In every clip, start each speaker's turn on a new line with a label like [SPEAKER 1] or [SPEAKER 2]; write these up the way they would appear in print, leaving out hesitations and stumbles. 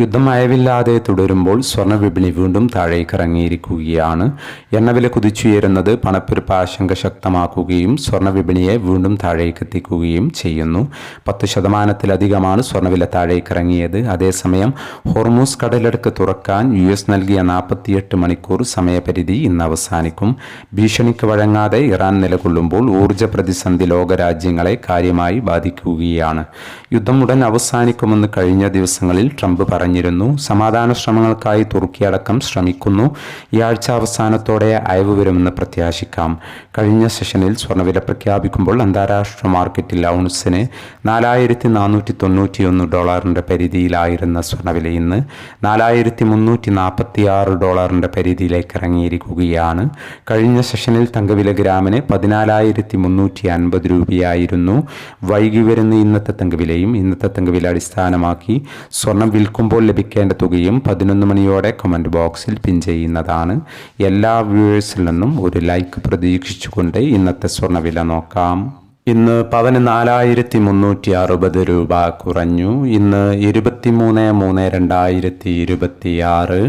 [SPEAKER 1] യുദ്ധം അയവില്ലാതെ തുടരുമ്പോൾ സ്വർണ്ണവിപണി വീണ്ടും താഴേക്കിറങ്ങിയിരിക്കുകയാണ്. എണ്ണവില കുതിച്ചുയരുന്നത് പണപ്പെരുപ്പ ആശങ്ക ശക്തമാക്കുകയും സ്വർണ്ണവിപണിയെ വീണ്ടും താഴേക്കെത്തിക്കുകയും ചെയ്യുന്നു. 10% സ്വർണ്ണവില താഴേക്കിറങ്ങിയത്. അതേസമയം ഹോർമൂസ് കടലിടുക്ക് തുറക്കാൻ US നൽകിയ 48 മണിക്കൂർ സമയപരിധി ഇന്ന് അവസാനിക്കും. ഭീഷണിക്ക് വഴങ്ങാതെ ഇറാൻ നിലകൊള്ളുമ്പോൾ ഊർജ്ജ പ്രതിസന്ധി ലോകരാജ്യങ്ങളെ കാര്യമായി ബാധിക്കുകയാണ്. യുദ്ധം ഉടൻ അവസാനിക്കുമെന്ന് കഴിഞ്ഞ ദിവസങ്ങളിൽ ട്രംപ് പറഞ്ഞിരുന്നു. സമാധാന ശ്രമങ്ങൾക്കായി തുർക്കി അടക്കം ശ്രമിക്കുന്നു. ഈ ആഴ്ച അവസാനത്തോടെ അയവ് വരുമെന്ന് പ്രത്യാശിക്കാം. കഴിഞ്ഞ സെഷനിൽ സ്വർണ്ണവില പ്രഖ്യാപിക്കുമ്പോൾ അന്താരാഷ്ട്ര മാർക്കറ്റിൽ ഔൺസിന് $4,491 പരിധിയിലായിരുന്ന സ്വർണ്ണവില ഇന്ന് $4,346 പരിധിയിലേക്ക് ഇറങ്ങിയിരിക്കുകയാണ്. കഴിഞ്ഞ സെഷനിൽ തങ്കവില ഗ്രാമിന് 14,350 രൂപയായിരുന്നു. വൈകി വരുന്ന ഇന്നത്തെ തങ്കവില അടിസ്ഥാനമാക്കി സ്വർണം വിൽക്കുമ്പോൾ ലഭിക്കേണ്ട തുകയും 11 മണിയോടെ കമന്റ് ബോക്സിൽ പിൻ ചെയ്യുന്നതാണ്. എല്ലാ വ്യൂവേഴ്സിൽ നിന്നും ഒരു ലൈക്ക് പ്രതീക്ഷിച്ചുകൊണ്ട് ഇന്നത്തെ സ്വർണ്ണവില നോക്കാം. ഇന്ന് പവന് 4,360 രൂപ കുറഞ്ഞു. ഇന്ന് 23/3/2026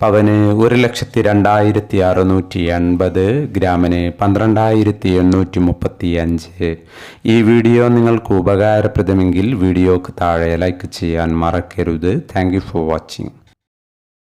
[SPEAKER 1] പവന് 1,02,680, ഗ്രാമിന് 12,835. ഈ വീഡിയോ നിങ്ങൾക്ക് ഉപകാരപ്രദമെങ്കിൽ വീഡിയോക്ക് താഴെ ലൈക്ക് ചെയ്യാൻ മറക്കരുത്. Thank you for watching.